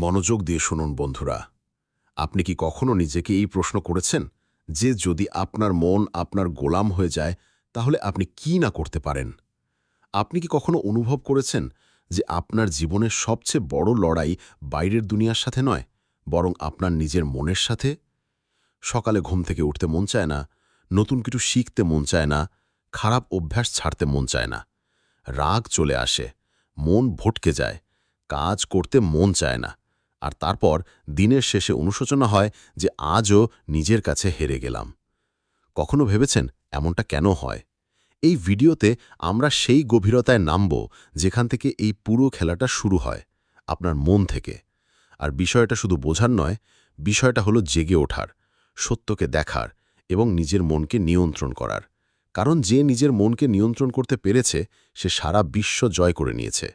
মনোযোগ দিয়ে শুনুন বন্ধুরা। আপনি কি কখনো নিজেকে এই প্রশ্ন করেছেন যে যদি আপনার মন আপনার গোলাম হয়ে যায় তাহলে আপনি কি না করতে পারেন? আপনি কি কখনো অনুভব করেছেন যে আপনার জীবনের সবচেয়ে বড় লড়াই বাইরের দুনিয়ার সাথে নয়, বরং আপনার নিজের মনের সাথে? সকালে ঘুম থেকে উঠতে মন চায় না, নতুন কিছু শিখতে মন চায় না, খারাপ অভ্যাস ছাড়তে মন চায় না, রাগ চলে আসে, মন ভটকে যায়, কাজ করতে মন চায় না, আর তারপর দিনের শেষে অনুশোচনা হয় যে আজও নিজের কাছে হেরে গেলাম। কখনো ভেবেছেন এমনটা কেন হয়? এই ভিডিওতে আমরা সেই গভীরতায় নামব যেখান থেকে এই পুরো খেলাটা শুরু হয়, আপনার মন থেকে। আর বিষয়টা শুধু বোঝার নয়, বিষয়টা হলো জেগে ওঠার, সত্যকে দেখার এবং নিজের মনকে নিয়ন্ত্রণ করার। কারণ যে নিজের মনকে নিয়ন্ত্রণ করতে পেরেছে সে সারা বিশ্ব জয় করে নিয়েছে।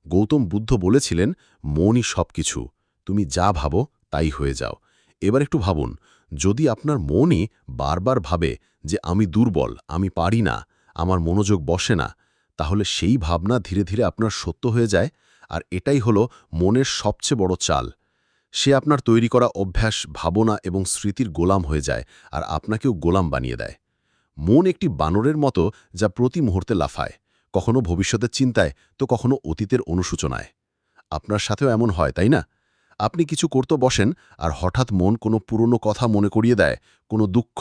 গৌতম বুদ্ধ বলেছিলেন, মনই সব কিছু, তুমি যা ভাবো তাই হয়ে যাও। এবার একটু ভাবুন, যদি আপনার মনই বারবার ভাবে যে আমি দুর্বল, আমি পারি না, আমার মনোযোগ বসে না, তাহলে সেই ভাবনা ধীরে ধীরে আপনার সত্য হয়ে যায়। আর এটাই হলো মনের সবচেয়ে বড় চাল। সে আপনার তৈরি করা অভ্যাস, ভাবনা এবং স্মৃতির গোলাম হয়ে যায় আর আপনাকেও গোলাম বানিয়ে দেয়। মন একটি বানরের মতো যা প্রতি মুহূর্তে লাফায়, কখনো ভবিষ্যতের চিন্তায় তো কখনো অতীতের অনুশোচনায়। আপনার সাথেও এমন হয়, তাই না? আপনি কিছু করতে বসেন আর হঠাৎ মন কোনো পুরনো কথা মনে করিয়ে দেয়, কোনো দুঃখ,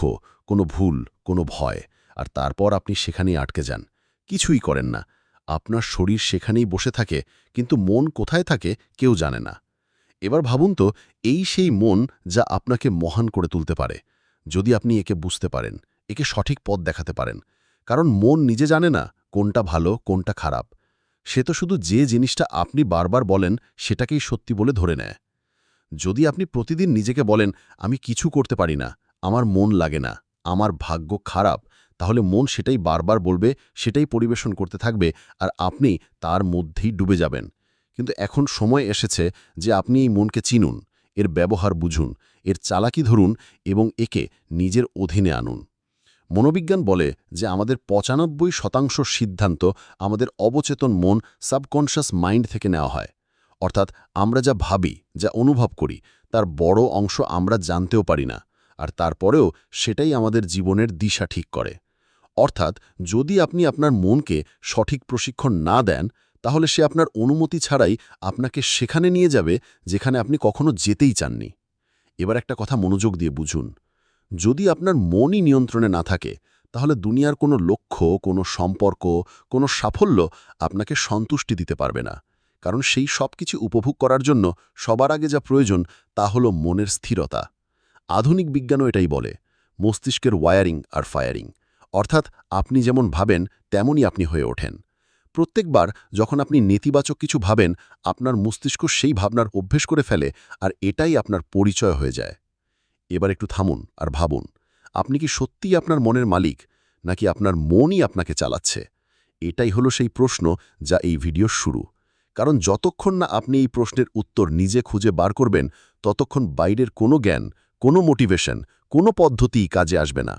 কোনো ভুল, কোনো ভয়, আর তারপর আপনি সেখানেই আটকে যান, কিছুই করেন না। আপনার শরীর সেখানেই বসে থাকে, কিন্তু মন কোথায় থাকে কেউ জানে না। এবার ভাবুন তো, এই সেই মন যা আপনাকে মহান করে তুলতে পারে, যদি আপনি একে বুঝতে পারেন, একে সঠিক পথ দেখাতে পারেন। কারণ মন নিজে জানে না কোনটা ভালো কোনটা খারাপ। সে তো শুধু যে জিনিসটা আপনি বারবার বলেন সেটাকেই সত্যি বলে ধরে নেয়। যদি আপনি প্রতিদিন নিজেকে বলেন, আমি কিছু করতে পারি না, আমার মন লাগে না, আমার ভাগ্য খারাপ, তাহলে মন সেটাই বারবার বলবে, সেটাই পরিবেশন করতে থাকবে, আর আপনি তার মধ্যেই ডুবে যাবেন। কিন্তু এখন সময় এসেছে যে আপনি এই মনকে চিনুন, এর ব্যবহার বুঝুন, এর চালাকি ধরুন এবং একে নিজের অধীনে আনুন। মনোবিজ্ঞান বলে যে আমাদের ৯৫% সিদ্ধান্ত আমাদের অবচেতন মন, সাবকনশাস মাইন্ড থেকে নেওয়া হয়। অর্থাৎ আমরা যা ভাবি, যা অনুভব করি, তার বড় অংশ আমরা জানতেও পারি না, আর তারপরেও সেটাই আমাদের জীবনের দিশা ঠিক করে। অর্থাৎ যদি আপনি আপনার মনকে সঠিক প্রশিক্ষণ না দেন, তাহলে সে আপনার অনুমতি ছাড়াই আপনাকে সেখানে নিয়ে যাবে যেখানে আপনি কখনো যেতেই চাননি। এবার একটা কথা মনোযোগ দিয়ে বুঝুন, যদি আপনার মনই নিয়ন্ত্রণে না থাকে, তাহলে দুনিয়ার কোনো লক্ষ্য, কোনো সম্পর্ক, কোনো সাফল্য আপনাকে সন্তুষ্টি দিতে পারবে না। কারণ সেই সব কিছু উপভোগ করার জন্য সবার আগে যা প্রয়োজন তা হলো মনের স্থিরতা। আধুনিক বিজ্ঞানও এটাই বলে, মস্তিষ্কের ওয়ারিং আর ফায়ারিং। অর্থাৎ আপনি যেমন ভাবেন তেমনই আপনি হয়ে ওঠেন। প্রত্যেকবার যখন আপনি নেতিবাচক কিছু ভাবেন, আপনার মস্তিষ্ক সেই ভাবনার অভ্যেস করে ফেলে, আর এটাই আপনার পরিচয় হয়ে যায়। এবার একটু থামুন আর ভাবুন, আপনি কি সত্যিই আপনার মনের মালিক, নাকি আপনার মনই আপনাকে চালাচ্ছে? এটাই হলো সেই প্রশ্ন যা এই ভিডিওর শুরু। কারণ যতক্ষণ না আপনি এই প্রশ্নের উত্তর নিজে খুঁজে বার করবেন, ততক্ষণ বাইরের কোনো জ্ঞান, কোনো মোটিভেশন, কোনো পদ্ধতিই কাজে আসবে না।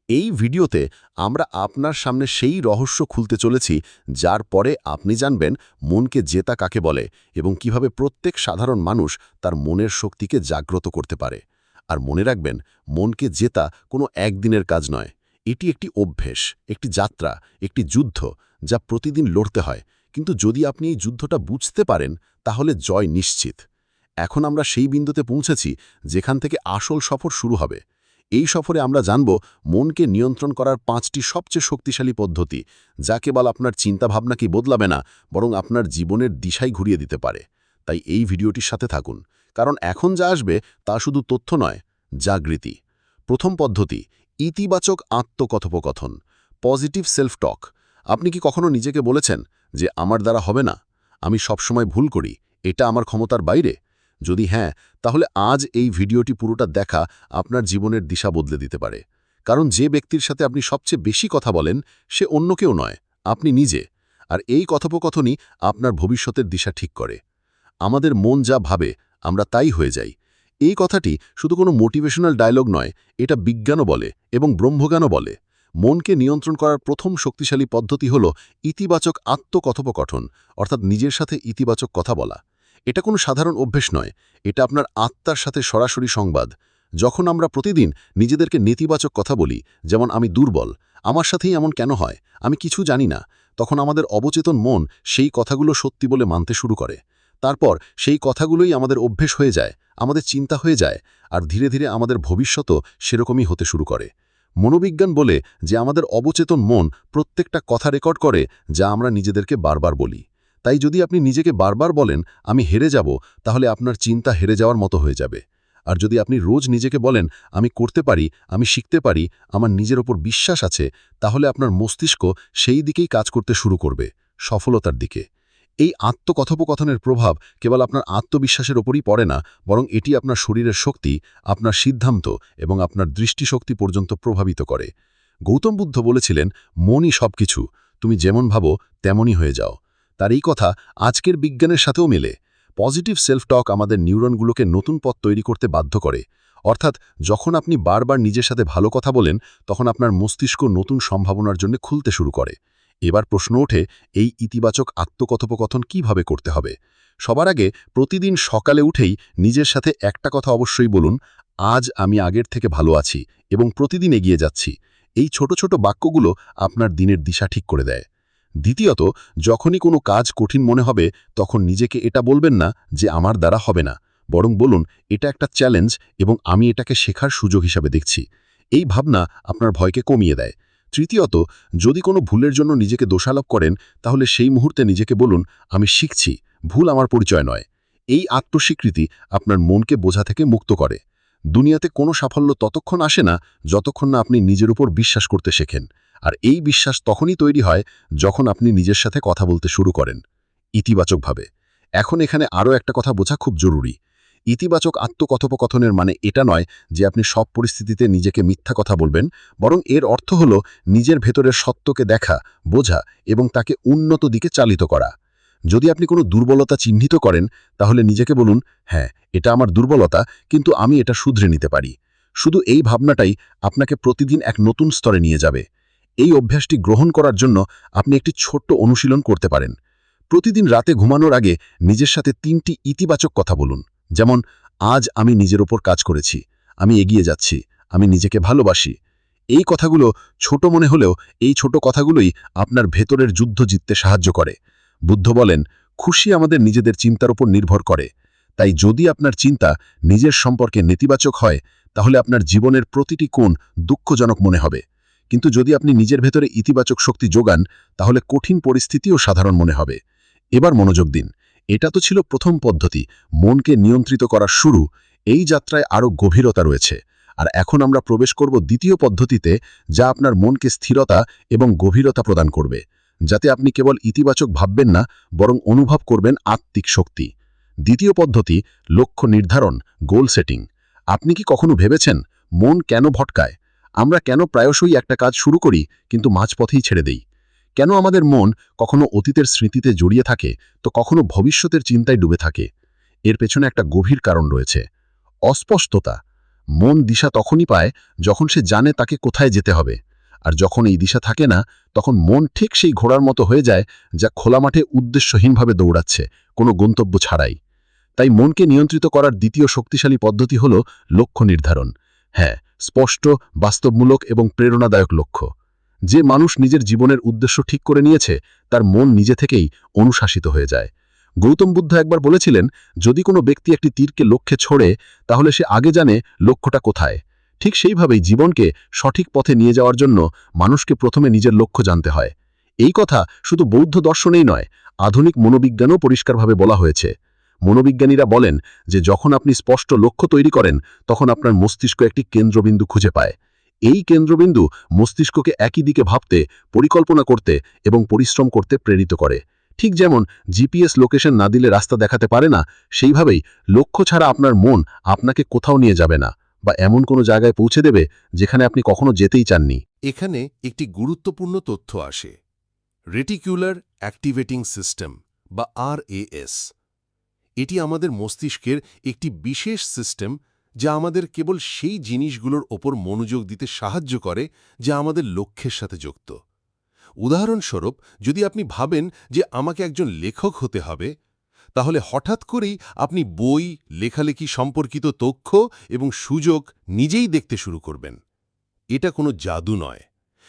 এই ভিডিওতে আমরা আপনার সামনে সেই রহস্য খুলতে চলেছি যার পরে আপনি জানবেন মনকে জেতা কাকে বলে এবং কিভাবে প্রত্যেক সাধারণ মানুষ তার মনের শক্তিকে জাগ্রত করতে পারে। আর মনে রাখবেন, মনকে জেতা কোনো একদিনের কাজ নয়। এটি একটি অভ্যেস, একটি যাত্রা, একটি যুদ্ধ যা প্রতিদিন লড়তে হয়। কিন্তু যদি আপনি এই যুদ্ধটা বুঝতে পারেন, তাহলে জয় নিশ্চিত। এখন আমরা সেই বিন্দুতে পৌঁছেছি যেখান থেকে আসল সফর শুরু হবে। এই সফরে আমরা জানব মনকে নিয়ন্ত্রণ করার ৫টি সবচেয়ে শক্তিশালী পদ্ধতি, যা কেবল আপনার চিন্তাভাবনাকেই বদলাবে না, বরং আপনার জীবনের দিশাই ঘুরিয়ে দিতে পারে। তাই এই ভিডিওটির সাথে থাকুন, কারণ এখন যা আসবে তা শুধু তথ্য নয়, জাগৃতি। প্রথম পদ্ধতি, ইতিবাচক আত্মকথোপকথন, পজিটিভ সেলফ টক। আপনি কি কখনো নিজেকে বলেছেন যে আমার দ্বারা হবে না, আমি সবসময় ভুল করি, এটা আমার ক্ষমতার বাইরে? যদি হ্যাঁ, তাহলে আজ এই ভিডিওটি পুরোটা দেখা আপনার জীবনের দিশা বদলে দিতে পারে। কারণ যে ব্যক্তির সাথে আপনি সবচেয়ে বেশি কথা বলেন, সে অন্য কেউ নয়, আপনি নিজে। আর এই কথোপকথনই আপনার ভবিষ্যতের দিশা ঠিক করে। আমাদের মন যা ভাবে আমরা তাই হয়ে যাই। এই কথাটি শুধু কোনো মোটিভেশনাল ডায়লগ নয়, এটা বিজ্ঞানও বলে এবং ব্রহ্মজ্ঞানও বলে। মনকে নিয়ন্ত্রণ করার প্রথম শক্তিশালী পদ্ধতি হল ইতিবাচক আত্মকথোপকথন, অর্থাৎ নিজের সাথে ইতিবাচক কথা বলা। এটা কোনো সাধারণ অভ্যেস নয়, এটা আপনার আত্মার সাথে সরাসরি সংবাদ। যখন আমরা প্রতিদিন নিজেদেরকে নেতিবাচক কথা বলি, যেমন আমি দুর্বল, আমার সাথেই এমন কেন হয়, আমি কিছু জানি না, তখন আমাদের অবচেতন মন সেই কথাগুলো সত্যি বলে মানতে শুরু করে। তারপর সেই কথাগুলোই আমাদের অভ্যেস হয়ে যায়, আমাদের চিন্তা হয়ে যায়, আর ধীরে ধীরে আমাদের ভবিষ্যতও সেরকমই হতে শুরু করে। মনোবিজ্ঞান বলে যে আমাদের অবচেতন মন প্রত্যেকটা কথা রেকর্ড করে, যা আমরা নিজেদেরকে বারবার বলি। তাই যদি আপনি নিজেকে বারবার বলেন আমি হেরে যাব, তাহলে আপনার চিন্তা হেরে যাওয়ার মতো হয়ে যাবে। আর যদি আপনি রোজ নিজেকে বলেন আমি করতে পারি, আমি শিখতে পারি, আমার নিজের ওপর বিশ্বাস আছে, তাহলে আপনার মস্তিষ্ক সেই দিকেই কাজ করতে শুরু করবে, সফলতার দিকে। এই আত্মকথোপকথনের প্রভাব কেবল আপনার আত্মবিশ্বাসের ওপরই পড়ে না, বরং এটি আপনার শরীরের শক্তি, আপনার সিদ্ধান্ত এবং আপনার দৃষ্টিশক্তি পর্যন্ত প্রভাবিত করে। গৌতম বুদ্ধ বলেছিলেন, মনই সবকিছু, তুমি যেমন ভাবো তেমনই হয়ে যাও। তার এই কথা আজকের বিজ্ঞানের সাথেও মেলে। পজিটিভ সেলফ টক আমাদের নিউরনগুলোকে নতুন পথ তৈরি করতে বাধ্য করে। অর্থাৎ যখন আপনি বারবার নিজের সাথে ভালো কথা বলেন, তখন আপনার মস্তিষ্ক নতুন সম্ভাবনার জন্য খুলতে শুরু করে। এবার প্রশ্ন ওঠে, এই ইতিবাচক আত্মকথোপকথন কিভাবে করতে হবে? সবার আগে প্রতিদিন সকালে উঠেই নিজের সাথে একটা কথা অবশ্যই বলুন, আজ আমি আগের থেকে ভালো আছি এবং প্রতিদিন এগিয়ে যাচ্ছি। এই ছোট ছোট বাক্যগুলো আপনার দিনের দিশা ঠিক করে দেয়। দ্বিতীয়ত, যখনই কোনো কাজ কঠিন মনে হবে, তখন নিজেকে এটা বলবেন না যে আমার দ্বারা হবে না, বরং বলুন এটা একটা চ্যালেঞ্জ এবং আমি এটাকে শেখার সুযোগ হিসাবে দেখছি। এই ভাবনা আপনার ভয়কে কমিয়ে দেয়। তৃতীয়ত, যদি কোনো ভুলের জন্য নিজেকে দোষারোপ করেন, তাহলে সেই মুহূর্তে নিজেকে বলুন আমি শিখছি, ভুল আমার পরিচয় নয়। এই আত্মস্বীকৃতি আপনার মনকে বোঝা থেকে মুক্ত করে। দুনিয়াতে কোনো সাফল্য ততক্ষণ আসে না যতক্ষণ না আপনি নিজের উপর বিশ্বাস করতে শেখেন। আর এই বিশ্বাস তখনই তৈরি হয় যখন আপনি নিজের সাথে কথা বলতে শুরু করেন ইতিবাচকভাবে। এখন এখানে আরও একটা কথা বোঝা খুব জরুরি। ইতিবাচক আত্মকথোপকথনের মানে এটা নয় যে আপনি সব পরিস্থিতিতে নিজেকে মিথ্যা কথা বলবেন, বরং এর অর্থ হল নিজের ভেতরের সত্যকে দেখা, বোঝা এবং তাকে উন্নত দিকে চালিত করা। যদি আপনি কোনো দুর্বলতা চিহ্নিত করেন, তাহলে নিজেকে বলুন হ্যাঁ, এটা আমার দুর্বলতা, কিন্তু আমি এটা শুধরে নিতে পারি। শুধু এই ভাবনাটাই আপনাকে প্রতিদিন এক নতুন স্তরে নিয়ে যাবে। এই অভ্যাসটি গ্রহণ করার জন্য আপনি একটি ছোট্ট অনুশীলন করতে পারেন। প্রতিদিন রাতে ঘুমানোর আগে নিজের সাথে ৩টি ইতিবাচক কথা বলুন। যেমন, আজ আমি নিজের ওপর কাজ করেছি, আমি এগিয়ে যাচ্ছি, আমি নিজেকে ভালোবাসি। এই কথাগুলো ছোট মনে হলেও এই ছোট কথাগুলোই আপনার ভেতরের যুদ্ধ জিততে সাহায্য করে। বুদ্ধ বলেন, খুশি আমাদের নিজেদের চিন্তার উপর নির্ভর করে। তাই যদি আপনার চিন্তা নিজের সম্পর্কে নেতিবাচক হয়, তাহলে আপনার জীবনের প্রতিটি কোণ দুঃখজনক মনে হবে। কিন্তু যদি আপনি নিজের ভেতরে ইতিবাচক শক্তি যোগান, তাহলে কঠিন পরিস্থিতিও সাধারণ মনে হবে। এবার মনোযোগ দিন। এটা তো ছিল প্রথম পদ্ধতি, মনকে নিয়ন্ত্রিত করার শুরু। এই যাত্রায় আরও গভীরতা রয়েছে। আর এখন আমরা প্রবেশ করব দ্বিতীয় পদ্ধতিতে, যা আপনার মনকে স্থিরতা এবং গভীরতা প্রদান করবে, যাতে আপনি কেবল ইতিবাচক ভাববেন না, বরং অনুভব করবেন আত্মিক শক্তি। দ্বিতীয় পদ্ধতি, লক্ষ্য নির্ধারণ, গোল সেটিং। আপনি কি কখনো ভেবেছেন মন কেন ভটকায়? আমরা কেন প্রায়শই একটা কাজ শুরু করি কিন্তু মাঝপথেই ছেড়ে দেই? কেন আমাদের মন কখনো অতীতের স্মৃতিতে জড়িয়ে থাকে, তো কখনো ভবিষ্যতের চিন্তায় ডুবে থাকে? এর পেছনে একটা গভীর কারণ রয়েছে, অস্পষ্টতা। মন দিশা তখনই পায় যখন সে জানে তাকে কোথায় যেতে হবে। আর যখন এই দিশা থাকে না, তখন মন ঠিক সেই ঘোড়ার মতো হয়ে যায়, যা খোলা মাঠে উদ্দেশ্যহীনভাবে দৌড়াচ্ছে, কোনো গন্তব্য ছাড়াই। তাই মনকে নিয়ন্ত্রিত করার দ্বিতীয় শক্তিশালী পদ্ধতি হল লক্ষ্য নির্ধারণ। হ্যাঁ, স্পষ্ট, বাস্তবমূলক এবং প্রেরণাদায়ক লক্ষ্য। যে মানুষ নিজের জীবনের উদ্দেশ্য ঠিক করে নিয়েছে, তার মন নিজে থেকেই অনুশাসিত হয়ে যায়। গৌতম বুদ্ধ একবার বলেছিলেন, যদি কোনো ব্যক্তি একটি তীরকে লক্ষ্যে ছোড়ে, তাহলে সে আগে জানে লক্ষ্যটা কোথায়। ঠিক সেইভাবেই জীবনকে সঠিক পথে নিয়ে যাওয়ার জন্য মানুষকে প্রথমে নিজের লক্ষ্য জানতে হয়। এই কথা শুধু বৌদ্ধ দর্শনেই নয়, আধুনিক মনোবিজ্ঞানও পরিষ্কারভাবে বলা হয়েছে। মনোবিজ্ঞানীরা বলেন যে যখন আপনি স্পষ্ট লক্ষ্য তৈরি করেন, তখন আপনার মস্তিষ্ক একটি কেন্দ্রবিন্দু খুঁজে পায়। এই কেন্দ্রবিন্দু মস্তিষ্ককে একই দিকে ভাবতে, পরিকল্পনা করতে এবং পরিশ্রম করতে প্রেরিত করে। ঠিক যেমন জিপিএস লোকেশন না দিলে রাস্তা দেখাতে পারে না, সেইভাবেই লক্ষ্য ছাড়া আপনার মন আপনাকে কোথাও নিয়ে যাবে না, বা এমন কোনো জায়গায় পৌঁছে দেবে যেখানে আপনি কখনো যেতেই চাননি। এখানে একটি গুরুত্বপূর্ণ তথ্য আসে, রেটিকুলার অ্যাক্টিভেটিং সিস্টেম বা RAS। এটি আমাদের মস্তিষ্কের একটি বিশেষ সিস্টেম, যা আমাদের কেবল সেই জিনিসগুলোর ওপর মনোযোগ দিতে সাহায্য করে যা আমাদের লক্ষ্যের সাথে যুক্ত। উদাহরণস্বরূপ, যদি আপনি ভাবেন যে আমাকে একজন লেখক হতে হবে, তাহলে হঠাৎ করেই আপনি বই, লেখালেখি সম্পর্কিত তথ্য এবং সুযোগ নিজেই দেখতে শুরু করবেন। এটা কোনো জাদু নয়,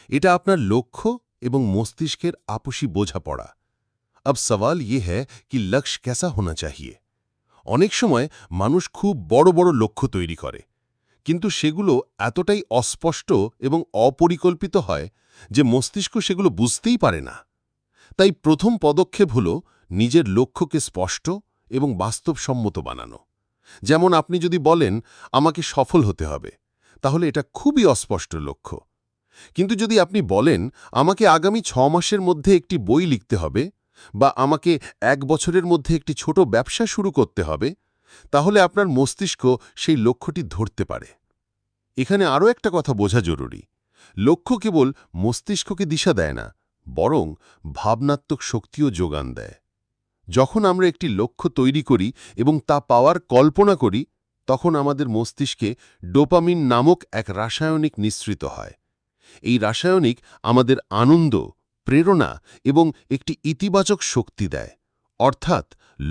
এটা আপনার লক্ষ্য এবং মস্তিষ্কের আপসী বোঝাপড়া। अब सवाल ये है कि लक्ष्य कैसा होना चाहिए। অনেক সময় মানুষ খুব বড় বড় লক্ষ্য তৈরি করে, কিন্তু সেগুলো এতটাই অস্পষ্ট এবং অপরিকল্পিত হয় যে মস্তিষ্ক সেগুলো বুঝতেই পারে না। তাই প্রথম পদক্ষেপ হল নিজের লক্ষ্যকে স্পষ্ট এবং বাস্তবসম্মত বানানো। যেমন আপনি যদি বলেন আমাকে সফল হতে হবে, তাহলে এটা খুবই অস্পষ্ট লক্ষ্য। কিন্তু যদি আপনি বলেন আমাকে আগামী 6 মাসের মধ্যে একটি বই লিখতে হবে বা আমাকে 1 বছরের মধ্যে একটি ছোট ব্যবসা শুরু করতে হবে, তাহলে আপনার মস্তিষ্ক সেই লক্ষ্যটি ধরতে পারে। এখানে আরও একটা কথা বোঝা জরুরি। লক্ষ্য কেবল মস্তিষ্ককে দিশা দেয় না, বরং ভাবনাত্মক শক্তিও যোগান দেয়। যখন আমরা একটি লক্ষ্য তৈরি করি এবং তা পাওয়ার কল্পনা করি, তখন আমাদের মস্তিষ্কে ডোপামিন নামক এক রাসায়নিক নিঃসৃত হয়। এই রাসায়নিক আমাদের আনন্দ, প্রেরণা এবং একটি ইতিবাচক শক্তি দেয়। অর্থাৎ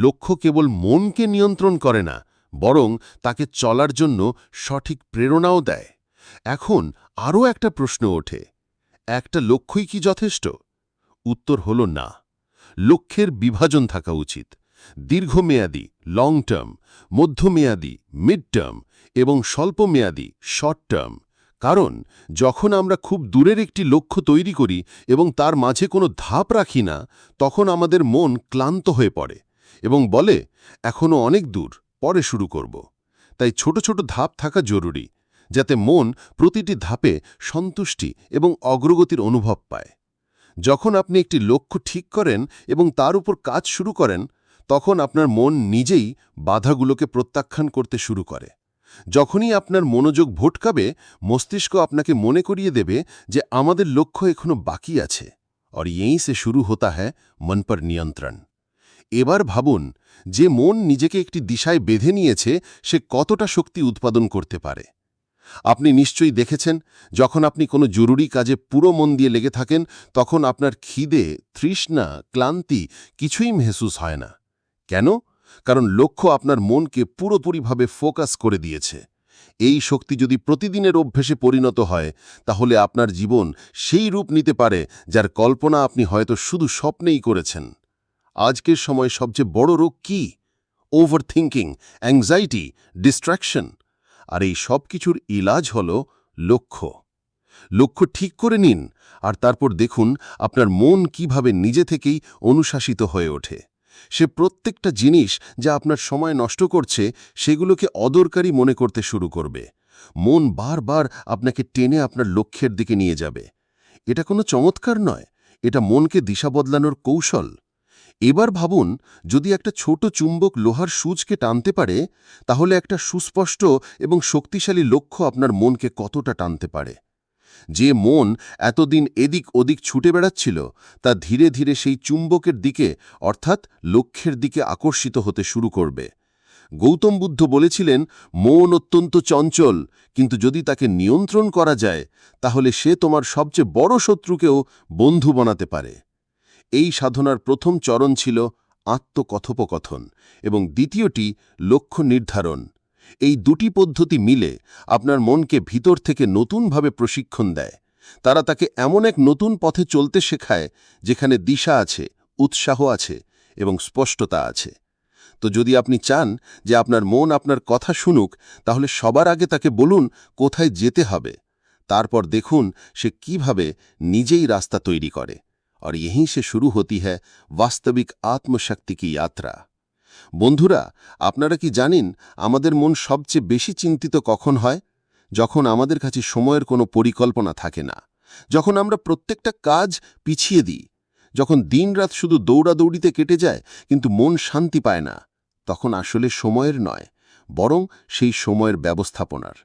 লক্ষ্য কেবল মনকে নিয়ন্ত্রণ করে না, বরং তাকে চলার জন্য সঠিক প্রেরণাও দেয়। এখন আরও একটা প্রশ্ন ওঠে, একটা লক্ষ্যই কি যথেষ্ট? উত্তর হল না। লক্ষ্যের বিভাজন থাকা উচিত। দীর্ঘমেয়াদী লং টার্ম, মধ্যমেয়াদী মিড টার্ম এবং স্বল্পমেয়াদী শর্ট টার্ম। কারণ যখন আমরা খুব দূরের একটি লক্ষ্য তৈরি করি এবং তার মাঝে কোনো ধাপ রাখি না, তখন আমাদের মন ক্লান্ত হয়ে পড়ে এবং বলে এখনও অনেক দূর, পরে শুরু করব। তাই ছোট ছোট ধাপ থাকা জরুরি, যাতে মন প্রতিটি ধাপে সন্তুষ্টি এবং অগ্রগতির অনুভব পায়। যখন আপনি একটি লক্ষ্য ঠিক করেন এবং তার উপর কাজ শুরু করেন, তখন আপনার মন নিজেই বাধাগুলোকে প্রত্যাখ্যান করতে শুরু করে। যখনই আপনার মনোযোগ ভটকাবে, মস্তিষ্ক আপনাকে মনে করিয়ে দেবে যে আমাদের লক্ষ্য এখনো বাকি আছে। আর यहीं से शुरू होता है मन पर नियंत्रण। এবার ভাবুন, যে মন নিজেকে একটি দিশায় বেঁধে নিয়েছে, সে কতটা শক্তি উৎপাদন করতে পারে। আপনি নিশ্চয়ই দেখেছেন, যখন আপনি কোনো জরুরি কাজে পুরো মন দিয়ে লেগে থাকেন, তখন আপনার খিদে, তৃষ্ণা, ক্লান্তি কিছুই মেহসুস হয় না। কেন? কারণ লক্ষ্য আপনার মনকে পুরোপুরিভাবে ফোকাস করে দিয়েছে। এই শক্তি যদি প্রতিদিনের অভ্যেসে পরিণত হয়, তাহলে আপনার জীবন সেই রূপ নিতে পারে যার কল্পনা আপনি হয়তো শুধু স্বপ্নেই করেছেন। আজকের সময় সবচেয়ে বড় রোগ কি? Overthinking, anxiety, distraction. আর এই সব কিছুর ইলাজ হল লক্ষ্য। লক্ষ্য ঠিক করে নিন, আর তারপর দেখুন আপনার মন কিভাবে নিজে থেকেই অনুশাসিত হয়ে ওঠে। সে প্রত্যেকটা জিনিস যা আপনার সময় নষ্ট করছে, সেগুলোকে অদরকারি মনে করতে শুরু করবে। মন বারবার আপনাকে টেনে আপনার লক্ষ্যের দিকে নিয়ে যাবে। এটা কোনো চমৎকার নয়, এটা মনকে দিশা বদলানোর কৌশল। এবার ভাবুন, যদি একটা ছোট চুম্বক লোহার সূচকে টানতে পারে, তাহলে একটা সুস্পষ্ট এবং শক্তিশালী লক্ষ্য আপনার মনকে কতটা টানতে পারে। যে মন এতদিন এদিক ওদিক ছুটে বেড়াচ্ছিল, তা ধীরে ধীরে সেই চুম্বকের দিকে অর্থাৎ লক্ষ্যের দিকে আকর্ষিত হতে শুরু করবে। গৌতম বুদ্ধ বলেছিলেন, মন অত্যন্ত চঞ্চল, কিন্তু যদি তাকে নিয়ন্ত্রণ করা যায়, তাহলে সে তোমার সবচেয়ে বড় শত্রুকেও বন্ধু বানাতে পারে। এই সাধনার প্রথম চরণ ছিল আত্মকথোপকথন এবং দ্বিতীয়টি লক্ষ্য নির্ধারণ। এই দুটি পদ্ধতি মিলে আপনার মনকে ভিতর থেকে নতুনভাবে প্রশিক্ষণ দেয়। তারা তাকে এমন এক নতুন পথে চলতে শেখায়, যেখানে দিশা আছে, উৎসাহ আছে এবং স্পষ্টতা আছে। তো যদি আপনি চান যে আপনার মন আপনার কথা শুনুক, তাহলে সবার আগে তাকে বলুন কোথায় যেতে হবে। তারপর দেখুন সে কিভাবে নিজেই রাস্তা তৈরি করে। আর यहीं से शुरू होती है वास्तविक आत्मशक्ति की यात्रा। বন্ধুরা, আপনারা কি জানেন আমাদের মন সবচেয়ে বেশি চিন্তিত কখন হয়? যখন আমাদের কাছে সময়ের কোনো পরিকল্পনা থাকে না, যখন আমরা প্রত্যেকটা কাজ পিছিয়ে দিই, যখন দিনরাত শুধু দৌড়াদৌড়িতে কেটে যায় কিন্তু মন শান্তি পায় না, তখন আসলে সময়ের নয়, বরং সেই সময়ের ব্যবস্থাপনার।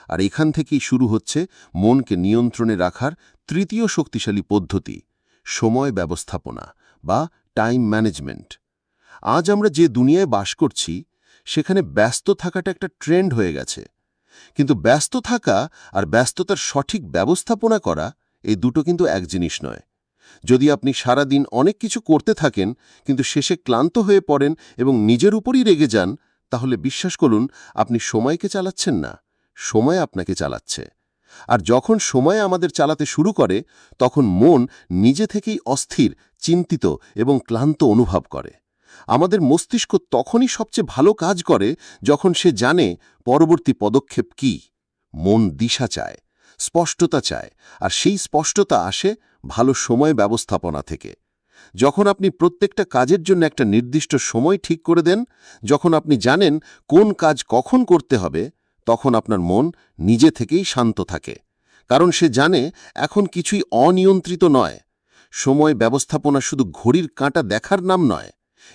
আর এখান থেকেই শুরু হচ্ছে মনকে নিয়ন্ত্রণে রাখার তৃতীয় শক্তিশালী পদ্ধতি, সময় ব্যবস্থাপনা বা টাইম ম্যানেজমেন্ট। আজ আমরা যে দুনিয়ায় বাস করছি, সেখানে ব্যস্ত থাকাটা একটা ট্রেন্ড হয়ে গেছে। কিন্তু ব্যস্ত থাকা আর ব্যস্ততার সঠিক ব্যবস্থাপনা করা, এই দুটো কিন্তু এক জিনিস নয়। যদি আপনি সারা দিন অনেক কিছু করতে থাকেন কিন্তু শেষে ক্লান্ত হয়ে পড়েন এবং নিজের উপরই রেগে যান, তাহলে বিশ্বাস করুন আপনি সময়কে চালাচ্ছেন না, সময় আপনাকে চালাচ্ছে। আর যখন সময় আমাদের চালাতে শুরু করে, তখন মন নিজে থেকেই অস্থির, চিন্তিত এবং ক্লান্ত অনুভব করে। আমাদের মস্তিষ্ক তখনই সবচেয়ে ভালো কাজ করে যখন সে জানে পরবর্তী পদক্ষেপ কী। মন দিশা চায়, স্পষ্টতা চায়, আর সেই স্পষ্টতা আসে ভালো সময় ব্যবস্থাপনা থেকে। যখন আপনি প্রত্যেকটা কাজের জন্য একটা নির্দিষ্ট সময় ঠিক করে দেন, যখন আপনি জানেন কোন কাজ কখন করতে হবে, তখন আপনার মন নিজে থেকেই শান্ত থাকে। কারণ সে জানে এখন কিছুই অনিয়ন্ত্রিত নয়। সময় ব্যবস্থাপনা শুধু ঘড়ির কাঁটা দেখার নাম নয়,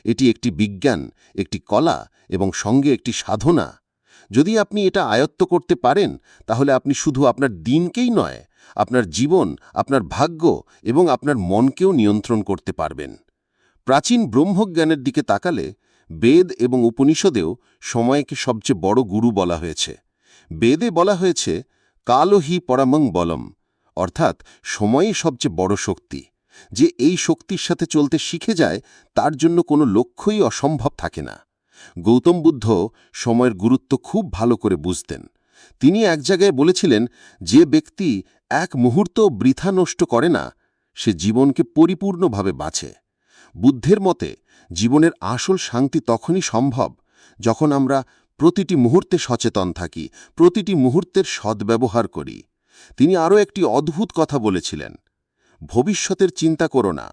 এটি একটি বিজ্ঞান, একটি কলা এবং সঙ্গে একটি সাধনা। যদি আপনি এটা আয়ত্ত করতে পারেন, তাহলে আপনি শুধু আপনার দিনকেই নয়, আপনার জীবন, আপনার ভাগ্য এবং আপনার মনকেও নিয়ন্ত্রণ করতে পারবেন। প্রাচীন ব্রহ্মজ্ঞানের দিকে তাকালে বেদ এবং উপনিষদেও সময়কে সবচেয়ে বড় গুরু বলা হয়েছে। বেদে বলা হয়েছে কালো হি পরামং বলম, অর্থাৎ সময়ই সবচেয়ে বড় শক্তি। যে এই শক্তির সাথে চলতে শিখে যায়, তার জন্য কোনো লক্ষ্যই অসম্ভব থাকে না। গৌতম বুদ্ধ সময়ের গুরুত্ব খুব ভালো করে বুঝতেন। তিনি এক জায়গায় বলেছিলেন, যে ব্যক্তি এক মুহূর্ত বৃথা নষ্ট করে না, সে জীবনকে পরিপূর্ণভাবে বাঁচে। বুদ্ধের মতে জীবনের আসল শান্তি তখনই সম্ভব যখন আমরা প্রতিটি মুহূর্তে সচেতন থাকি, প্রতিটি মুহূর্তের সদ্ব্যবহার করি। তিনি আরও একটি অদ্ভুত কথা বলেছিলেন, ভবিষ্যতের চিন্তা করো না,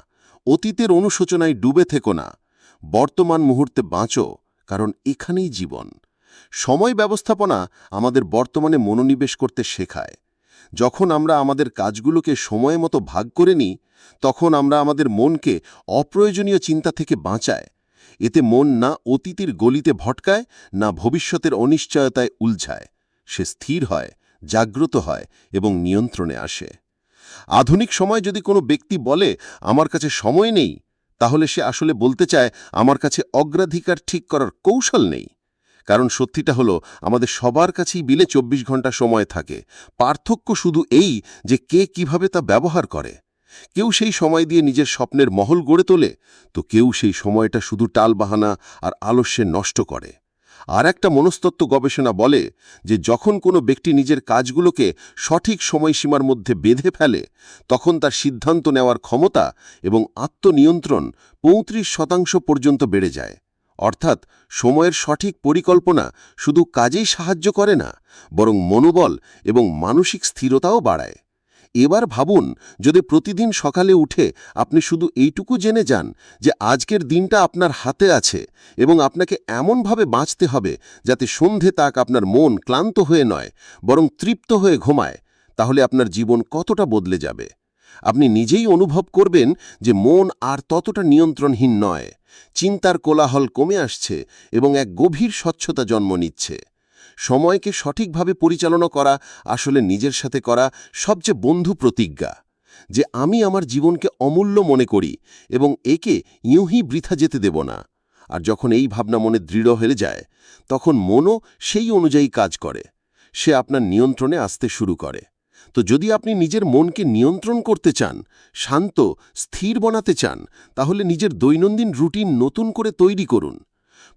অতীতের অনুশোচনায় ডুবে থেকো না, বর্তমান মুহূর্তে বাঁচো, কারণ এখানেই জীবন। সময় ব্যবস্থাপনা আমাদের বর্তমানে মনোনিবেশ করতে শেখায়। যখন আমরা আমাদের কাজগুলোকে সময় মতো ভাগ করে নিই, তখন আমরা আমাদের মনকে অপ্রয়োজনীয় চিন্তা থেকে বাঁচায়। এতে মন না অতীতের গলিতে ভটকায়, না ভবিষ্যতের অনিশ্চয়তায় উলঝায়। সে স্থির হয়, জাগ্রত হয় এবং নিয়ন্ত্রণে আসে। আধুনিক সময় যদি কোনো ব্যক্তি বলে আমার কাছে সময় নেই, তাহলে সে আসলে বলতে চায় আমার কাছে অগ্রাধিকার ঠিক করার কৌশল নেই। কারণ সত্যিটা হলো আমাদের সবার কাছেই বিলে ২৪ ঘন্টা সময় থাকে। পার্থক্য শুধু এই যে কে কিভাবে তা ব্যবহার করে। কেউ সেই সময় দিয়ে নিজের স্বপ্নের মহল গড়ে তোলে, তো কেউ সেই সময়টা শুধু টালবাহানা আর আলস্যে নষ্ট করে। আর একটা মনস্তত্ত্ব গবেষণা বলে যে যখন কোনো ব্যক্তি নিজের কাজগুলোকে সঠিক সময়সীমার মধ্যে বেঁধে ফেলে, তখন তার সিদ্ধান্ত নেওয়ার ক্ষমতা এবং আত্মনিয়ন্ত্রণ ৩৫% পর্যন্ত বেড়ে যায়। অর্থাৎ সময়ের সঠিক পরিকল্পনা শুধু কাজেই সাহায্য করে না, বরং মনোবল এবং মানসিক স্থিরতাও বাড়ায়। এবার ভাবুন, যদি প্রতিদিন সকালে উঠে আপনি শুধু এইটুকু জেনে যান যে আজকের দিনটা আপনার হাতে আছে এবং আপনাকে এমনভাবে বাঁচতে হবে যাতে সন্ধে তাক আপনার মন ক্লান্ত হয়ে নয়, বরং তৃপ্ত হয়ে ঘুমায়, তাহলে আপনার জীবন কতটা বদলে যাবে। আপনি নিজেই অনুভব করবেন যে মন আর ততটা নিয়ন্ত্রণহীন নয়, চিন্তার কোলাহল কমে আসছে এবং এক গভীর স্বচ্ছতা জন্ম নিচ্ছে। সময়কে সঠিকভাবে পরিচালনা করা আসলে নিজের সাথে করা সবচেয়ে বন্ধু প্রতিজ্ঞা, যে আমি আমার জীবনকে অমূল্য মনে করি এবং একে ইউঁহি বৃথা যেতে দেব না। আর যখন এই ভাবনা মনে দৃঢ় হয়ে যায়, তখন মনও সেই অনুযায়ী কাজ করে। সে আপনার নিয়ন্ত্রণে আসতে শুরু করে। তো যদি আপনি নিজের মনকে নিয়ন্ত্রণ করতে চান, শান্ত, স্থির বানাতে চান, তাহলে নিজের দৈনন্দিন রুটিন নতুন করে তৈরি করুন।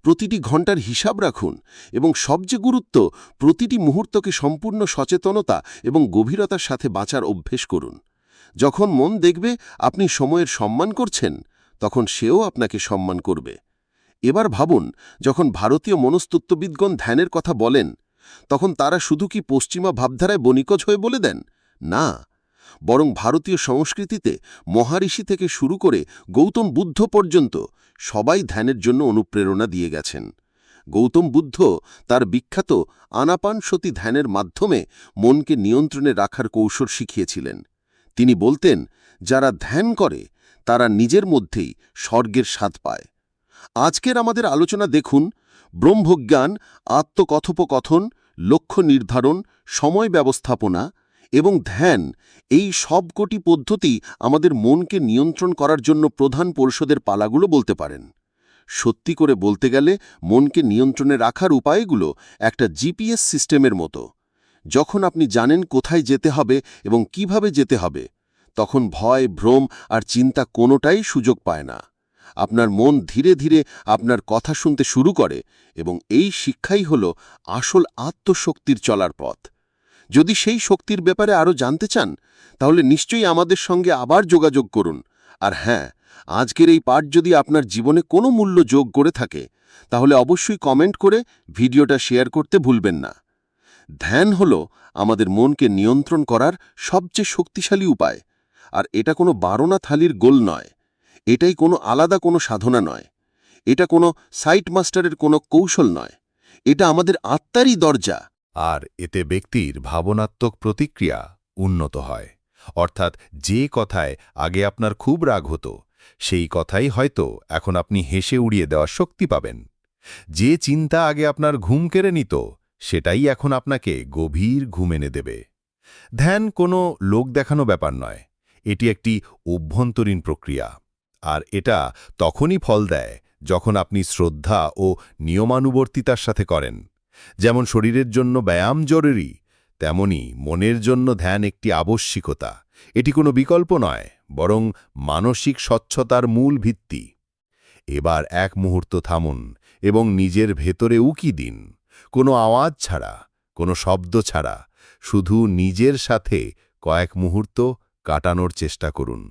প্রতিটি ঘন্টার হিসাব রাখুন এবং সবচেয়ে গুরুত্ব, প্রতিটি মুহূর্তকে সম্পূর্ণ সচেতনতা এবং গভীরতার সাথে বাঁচার অভ্যেস করুন। যখন মন দেখবে আপনি সময়ের সম্মান করছেন, তখন সেও আপনাকে সম্মান করবে। এবার ভাবুন, যখন ভারতীয় মনস্তত্ত্ববিদগণ ধ্যানের কথা বলেন, তখন তারা শুধু কি পশ্চিমা ভাবধারায় বনিকজ হয়ে বলে দেন? না, বরং ভারতীয় সংস্কৃতিতে মহারিষি থেকে শুরু করে গৌতম বুদ্ধ পর্যন্ত সবাই ধ্যানের জন্য অনুপ্রেরণা দিয়ে গেছেন। গৌতম বুদ্ধ তার বিখ্যাত আনাপানসতি ধ্যানের মাধ্যমে মনকে নিয়ন্ত্রণে রাখার কৌশল শিখিয়েছিলেন। তিনি বলতেন, যারা ধ্যান করে তারা নিজের মধ্যেই স্বর্গের স্বাদ পায়। আজকের আমাদের আলোচনা দেখুন, ব্রহ্মজ্ঞান, আত্মকথোপকথন, লক্ষ্য নির্ধারণ, সময় ব্যবস্থাপনা এবং ধ্যান, এই সবকটি পদ্ধতি আমাদের মনকে নিয়ন্ত্রণ করার জন্য প্রধান পরিষদের পালাগুলো বলতে পারেন। সত্যি করে বলতে গেলে মনকে নিয়ন্ত্রণে রাখার উপায়গুলো একটা জিপিএস সিস্টেমের মতো। যখন আপনি জানেন কোথায় যেতে হবে এবং কিভাবে যেতে হবে, তখন ভয়, ভ্রম আর চিন্তা কোনোটাই সুযোগ পায় না। আপনার মন ধীরে ধীরে আপনার কথা শুনতে শুরু করে এবং এই শিক্ষাই হল আসল আত্মশক্তির চলার পথ। যদি সেই শক্তির ব্যাপারে আরও জানতে চান, তাহলে নিশ্চয়ই আমাদের সঙ্গে আবার যোগাযোগ করুন। আর হ্যাঁ, আজকের এই পাঠ যদি আপনার জীবনে কোনো মূল্য যোগ করে থাকে, তাহলে অবশ্যই কমেন্ট করে ভিডিওটা শেয়ার করতে ভুলবেন না। ধ্যান হল আমাদের মনকে নিয়ন্ত্রণ করার সবচেয়ে শক্তিশালী উপায়। আর এটা কোনো বারোনা থালির গোল নয়, এটাই কোনো আলাদা কোনো সাধনা নয়, এটা কোনো সাইট মাস্টারের কোনো কৌশল নয়, এটা আমাদের আত্মারই দরজা। আর এতে ব্যক্তির ভাবনাত্মক প্রতিক্রিয়া উন্নত হয়। অর্থাৎ যে কথায় আগে আপনার খুব রাগ হতো, সেই কথাই হয়তো এখন আপনি হেসে উড়িয়ে দেওয়ার শক্তি পাবেন। যে চিন্তা আগে আপনার ঘুম কেড়ে নিত, সেটাই এখন আপনাকে গভীর ঘুম এনে দেবে। ধ্যান কোনো লোক দেখানো ব্যাপার নয়, এটি একটি অভ্যন্তরীণ প্রক্রিয়া। আর এটা তখনই ফল দেয় যখন আপনি শ্রদ্ধা ও নিয়মানুবর্তিতার সাথে করেন। যেমন শরীরের জন্য ব্যায়াম জরুরি, তেমনি মনের জন্য ধ্যান একটি আবশ্যিকতা। এটি কোনো বিকল্প নয়, বরং মানসিক স্বচ্ছতার মূল ভিত্তি। এবার এক মুহূর্ত থামুন এবং নিজের ভেতরে উকি দিন, কোনো আওয়াজ ছাড়া, কোনো শব্দ ছাড়া, শুধু নিজের সাথে কয়েক মুহূর্ত কাটানোর চেষ্টা করুন।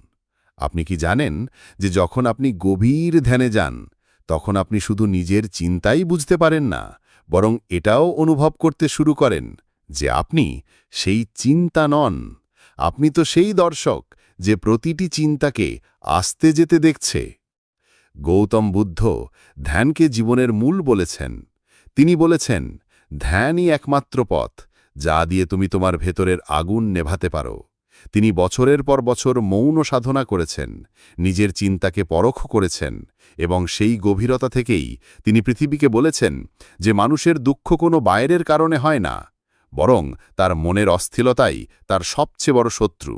আপনি কি জানেন যে যখন আপনি গভীর ধ্যানে যান, তখন আপনি শুধু নিজের চিন্তাই বুঝতে পারেন না, বরং এটাও অনুভব করতে শুরু করেন যে আপনি সেই চিন্তা নন। আপনি তো সেই দর্শক যে প্রতিটি চিন্তাকে আসতে যেতে দেখছে। গৌতম বুদ্ধ ধ্যানকে জীবনের মূল বলেছেন। তিনি বলেছেন, ধ্যানই একমাত্র পথ যা দিয়ে তুমি তোমার ভেতরের আগুন নেভাতে পারো। তিনি বছরের পর বছর মৌন সাধনা করেছেন, নিজের চিন্তাকে পরখ করেছেন, এবং সেই গভীরতা থেকেই তিনি পৃথিবীকে বলেছেন যে মানুষের দুঃখ কোনো বাইরের কারণে হয় না, বরং তার মনের অস্থিরতাই তার সবচেয়ে বড় শত্রু।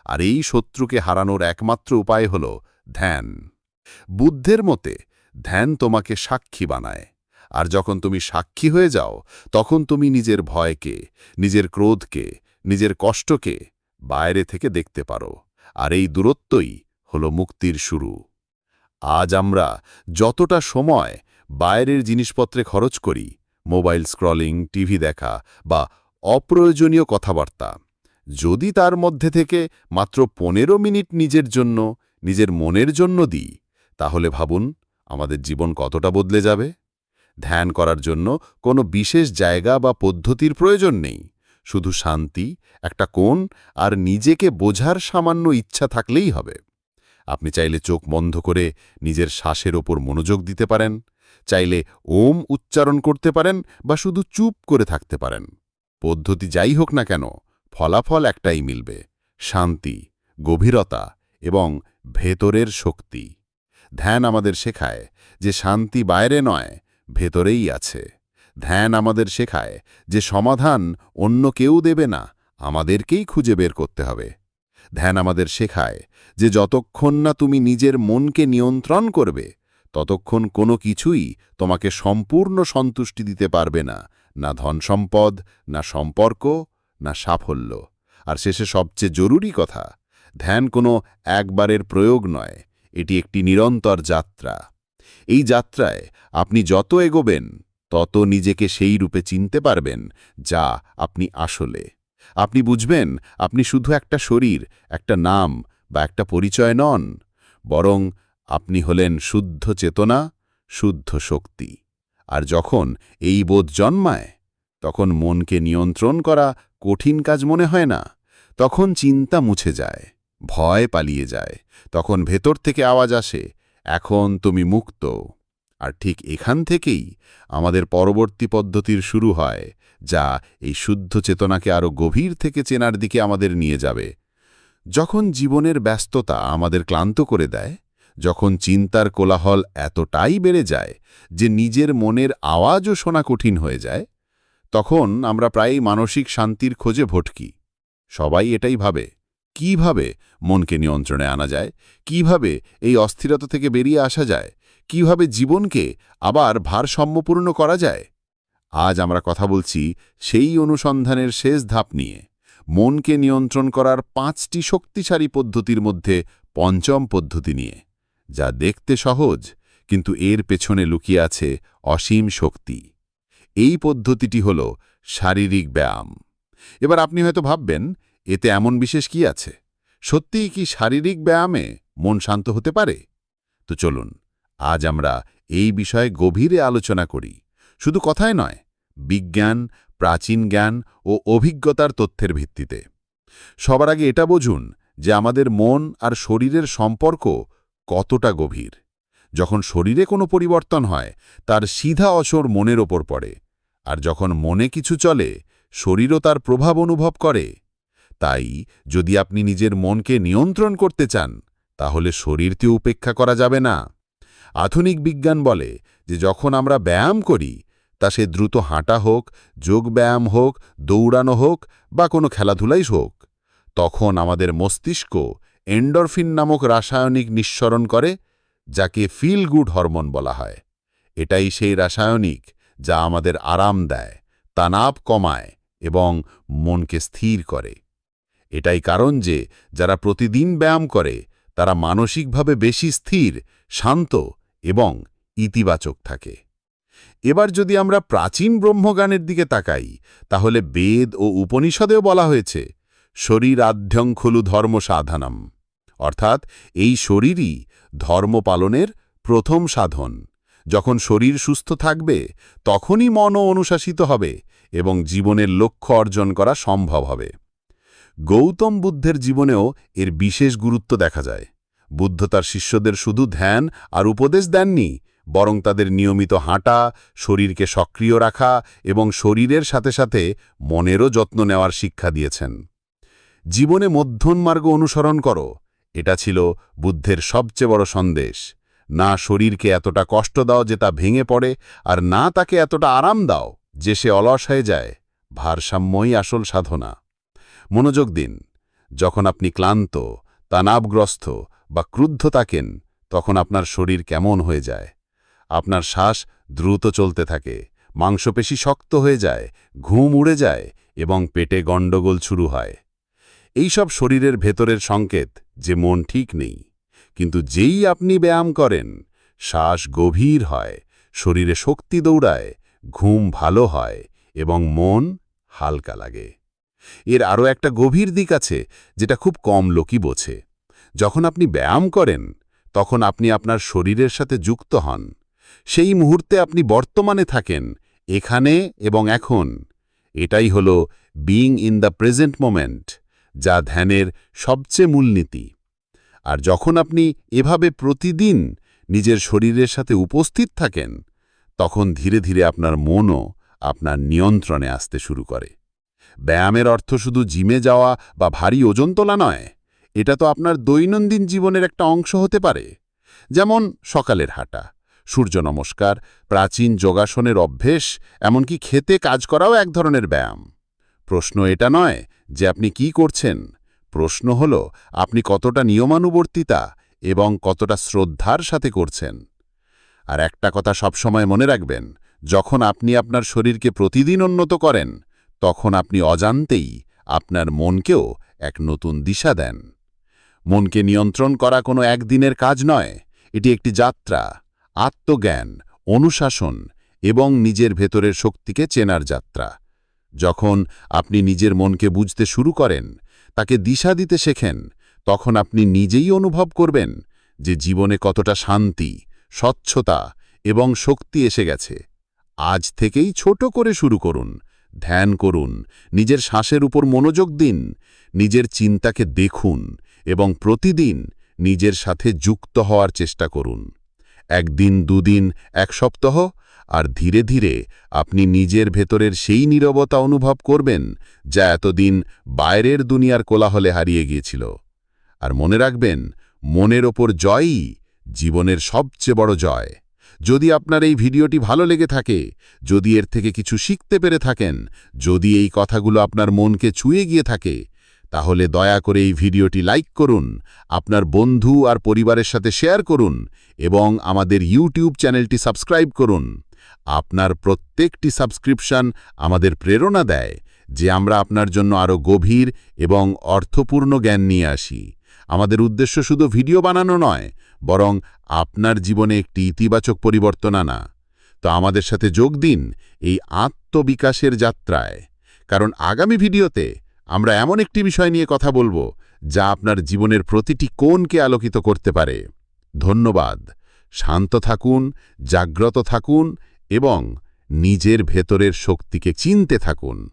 আর এই শত্রুকে হারানোর একমাত্র উপায় হল ধ্যান। বুদ্ধের মতে ধ্যান তোমাকে সাক্ষী বানায়। আর যখন তুমি সাক্ষী হয়ে যাও, তখন তুমি নিজের ভয়কে, নিজের ক্রোধকে, নিজের কষ্টকে বাইরে থেকে দেখতে পারো। আর এই দূরত্বই হল মুক্তির শুরু। আজ আমরা যতটা সময় বাইরের জিনিসপত্রে খরচ করি, মোবাইল স্ক্রলিং, টিভি দেখা বা অপ্রয়োজনীয় কথাবার্তা, যদি তার মধ্যে থেকে মাত্র 15 মিনিট নিজের জন্য, নিজের মনের জন্য দিই, তাহলে ভাবুন আমাদের জীবন কতটা বদলে যাবে। ধ্যান করার জন্য কোনো বিশেষ জায়গা বা পদ্ধতির প্রয়োজন নেই, শুধু শান্তি, একটা কোণ আর নিজেকে বোঝার সামান্য ইচ্ছা থাকলেই হবে। আপনি চাইলে চোখ বন্ধ করে নিজের শ্বাসের ওপর মনোযোগ দিতে পারেন, চাইলে ওম উচ্চারণ করতে পারেন বা শুধু চুপ করে থাকতে পারেন। পদ্ধতি যাই হোক না কেন, ফলাফল একটাই মিলবে: শান্তি, গভীরতা এবং ভেতরের শক্তি। ধ্যান আমাদের শেখায় যে শান্তি বাইরে নয়, ভেতরেই আছে। ধ্যান আমাদের শেখায় যে সমাধান অন্য কেউ দেবে না, আমাদেরকেই খুঁজে বের করতে হবে। ধ্যান আমাদের শেখায় যে যতক্ষণ না তুমি নিজের মনকে নিয়ন্ত্রণ করবে, ততক্ষণ কোনো কিছুই তোমাকে সম্পূর্ণ সন্তুষ্টি দিতে পারবে না, না ধনসম্পদ, না সম্পর্ক, না সাফল্য। আর শেষে সবচেয়ে জরুরি কথা, ধ্যান কোনো একবারের প্রয়োগ নয়, এটি একটি নিরন্তর যাত্রা। এই যাত্রায় আপনি যত এগোবেন, তত নিজেকে সেই রূপে চিনতে পারবেন যা আপনি আসলে। আপনি বুঝবেন আপনি শুধু একটা শরীর, একটা নাম বা একটা পরিচয় নন, বরং আপনি হলেন শুদ্ধ চেতনা, শুদ্ধ শক্তি। আর যখন এই বোধ জন্মায়, তখন মনকে নিয়ন্ত্রণ করা কঠিন কাজ মনে হয় না। তখন চিন্তা মুছে যায়, ভয় পালিয়ে যায়, তখন ভেতর থেকে আওয়াজ আসে, এখন তুমি মুক্ত। আর ঠিক এখান থেকেই আমাদের পরবর্তী পদ্ধতির শুরু হয়, যা এই শুদ্ধ চেতনাকে আরও গভীর থেকে চেনার দিকে আমাদের নিয়ে যাবে। যখন জীবনের ব্যস্ততা আমাদের ক্লান্ত করে দেয়, যখন চিন্তার কোলাহল এতটাই বেড়ে যায় যে নিজের মনের আওয়াজও শোনা কঠিন হয়ে যায়, তখন আমরা প্রায়ই মানসিক শান্তির খোঁজে ভটকি। সবাই এটাই ভাবে, কিভাবে মনকে নিয়ন্ত্রণে আনা যায়, কিভাবে এই অস্থিরতা থেকে বেরিয়ে আসা যায়, কিভাবে জীবনকে আবার ভারসাম্যপূর্ণ করা যায়। আজ আমরা কথা বলছি সেই অনুসন্ধানের শেষ ধাপ নিয়ে, মনকে নিয়ন্ত্রণ করার 5টি শক্তিশালী পদ্ধতির মধ্যে পঞ্চম পদ্ধতি নিয়ে, যা দেখতে সহজ কিন্তু এর পেছনে লুকিয়ে আছে অসীম শক্তি। এই পদ্ধতিটি হল শারীরিক ব্যায়াম। এবার আপনি হয়তো ভাববেন, এতে এমন বিশেষ কি আছে? সত্যিই কি শারীরিক ব্যায়ামে মন শান্ত হতে পারে? তো চলুন আজ আমরা এই বিষয়ে গভীরে আলোচনা করি, শুধু কথায় নয়, বিজ্ঞান, প্রাচীন জ্ঞান ও অভিজ্ঞতার তথ্যের ভিত্তিতে। সবার আগে এটা বুঝুন যে আমাদের মন আর শরীরের সম্পর্ক কতটা গভীর। যখন শরীরে কোনো পরিবর্তন হয়, তার সিধা অসর মনের ওপর পড়ে, আর যখন মনে কিছু চলে, শরীরও তার প্রভাব অনুভব করে। তাই যদি আপনি নিজের মনকে নিয়ন্ত্রণ করতে চান, তাহলে শরীরকে উপেক্ষা করা যাবে না। আধুনিক বিজ্ঞান বলে যে যখন আমরা ব্যায়াম করি, তা সে দ্রুত হাঁটা হোক, যোগ ব্যায়াম হোক, দৌড়ানো হোক বা কোনো খেলাধুলাই হোক, তখন আমাদের মস্তিষ্ক এন্ডরফিন নামক রাসায়নিক নিঃসরণ করে, যাকে ফিল গুড হরমোন বলা হয়। এটাই সেই রাসায়নিক যা আমাদের আরাম দেয়, তনাব কমায় এবং মনকে স্থির করে। এটাই কারণ যে যারা প্রতিদিন ব্যায়াম করে, তারা মানসিকভাবে বেশি স্থির, শান্ত এবং ইতিবাচক থাকে। এবার যদি আমরা প্রাচীন ব্রহ্মজ্ঞানের দিকে তাকাই, তাহলে বেদ ও উপনিষদেও বলা হয়েছে শরীরাধ্যং খলু ধর্ম সাধনম, অর্থাৎ এই শরীরই ধর্ম পালনের প্রথম সাধন। যখন শরীর সুস্থ থাকবে, তখনই মনও অনুশাসিত হবে এবং জীবনের লক্ষ্য অর্জন করা সম্ভব হবে। গৌতম বুদ্ধের জীবনেও এর বিশেষ গুরুত্ব দেখা যায়। বুদ্ধ তার শিষ্যদের শুধু ধ্যান আর উপদেশ দেননি, বরং তাদের নিয়মিত হাঁটা, শরীরকে সক্রিয় রাখা এবং শরীরের সাথে সাথে মনেরও যত্ন নেওয়ার শিক্ষা দিয়েছেন। জীবনে মধ্যম মার্গ অনুসরণ করো, এটা ছিল বুদ্ধের সবচেয়ে বড় সন্দেশ। না শরীরকে এতটা কষ্ট দাও যে তা ভেঙে পড়ে, আর না তাকে এতটা আরাম দাও যে সে অলস হয়ে যায়। ভারসাম্যই আসল সাধনা। মনোযোগ দিন, যখন আপনি ক্লান্ত, তনাবগ্রস্ত বা ক্রুদ্ধ থাকেন, তখন আপনার শরীর কেমন হয়ে যায়? আপনার শ্বাস দ্রুত চলতে থাকে, মাংসপেশি শক্ত হয়ে যায়, ঘুম উড়ে যায় এবং পেটে গণ্ডগোল শুরু হয়। এই সব শরীরের ভেতরের সংকেত যে মন ঠিক নেই। কিন্তু যেই আপনি ব্যায়াম করেন, শ্বাস গভীর হয়, শরীরে শক্তি দৌড়ায়, ঘুম ভালো হয় এবং মন হালকা লাগে। এর আরও একটা গভীর দিক আছে, যেটা খুব কম লোকই বোঝে। যখন আপনি ব্যায়াম করেন, তখন আপনি আপনার শরীরের সাথে যুক্ত হন। সেই মুহূর্তে আপনি বর্তমানে থাকেন, এখানে এবং এখন। এটাই হল being in the present moment, যা ধ্যানের সবচেয়ে মূলনীতি। আর যখন আপনি এভাবে প্রতিদিন নিজের শরীরের সাথে উপস্থিত থাকেন, তখন ধীরে ধীরে আপনার মনও আপনার নিয়ন্ত্রণে আসতে শুরু করে। ব্যায়ামের অর্থ শুধু জিমে যাওয়া বা ভারী ওজন তোলা নয়, এটা তো আপনার দৈনন্দিন জীবনের একটা অংশ হতে পারে। যেমন সকালের হাঁটা, সূর্য নমস্কার, প্রাচীন যোগাসনের অভ্যেস, এমনকি খেতে কাজ করাও এক ধরনের ব্যায়াম। প্রশ্ন এটা নয় যে আপনি কি করছেন, প্রশ্ন হল আপনি কতটা নিয়মানুবর্তিতা এবং কতটা শ্রদ্ধার সাথে করছেন। আর একটা কথা সবসময় মনে রাখবেন, যখন আপনি আপনার শরীরকে প্রতিদিন উন্নত করেন, তখন আপনি অজান্তেই আপনার মনকেও এক নতুন দিশা দেন। মনকে নিয়ন্ত্রণ করা কোনো একদিনের কাজ নয়, এটি একটি যাত্রা, আত্মজ্ঞান, অনুশাসন এবং নিজের ভেতরের শক্তিকে চেনার যাত্রা। যখন আপনি নিজের মনকে বুঝতে শুরু করেন, তাকে দিশা দিতে শেখেন, তখন আপনি নিজেই অনুভব করবেন যে জীবনে কতটা শান্তি, স্বচ্ছতা এবং শক্তি এসে গেছে। আজ থেকেই ছোট করে শুরু করুন, ধ্যান করুন, নিজের শ্বাসের উপর মনোযোগ দিন, নিজের চিন্তাকে দেখুন এবং প্রতিদিন নিজের সাথে যুক্ত হওয়ার চেষ্টা করুন। একদিন, দুদিন, এক সপ্তাহ, আর ধীরে ধীরে আপনি নিজের ভেতরের সেই নীরবতা অনুভব করবেন যা এতদিন বাইরের দুনিয়ার কোলাহলে হারিয়ে গিয়েছিল। আর মনে রাখবেন, মনের ওপর জয়ই জীবনের সবচেয়ে বড় জয়। যদি আপনার এই ভিডিওটি ভালো লেগে থাকে, যদি এর থেকে কিছু শিখতে পেরে থাকেন, যদি এই কথাগুলো আপনার মনকে ছুঁয়ে গিয়ে থাকে, তাহলে দয়া করে এই ভিডিওটি লাইক করুন, আপনার বন্ধু আর পরিবারের সাথে শেয়ার করুন এবং আমাদের ইউটিউব চ্যানেলটি সাবস্ক্রাইব করুন। আপনার প্রত্যেকটি সাবস্ক্রিপশন আমাদের প্রেরণা দেয় যে আমরা আপনার জন্য আরও গভীর এবং অর্থপূর্ণ জ্ঞান নিয়ে আসি। আমাদের উদ্দেশ্য শুধু ভিডিও বানানো নয়, বরং আপনার জীবনে একটি ইতিবাচক পরিবর্তন আনা। তো আমাদের সাথে যোগ দিন এই আত্মবিকাশের যাত্রায়, কারণ আগামী ভিডিওতে আমরা এমন একটি বিষয় নিয়ে কথা বলবো যা আপনার জীবনের প্রতিটি কোণকে আলোকিত করতে পারে। ধন্যবাদ। শান্ত থাকুন, জাগ্রত থাকুন এবং নিজের ভেতরের শক্তিকে চিনতে থাকুন।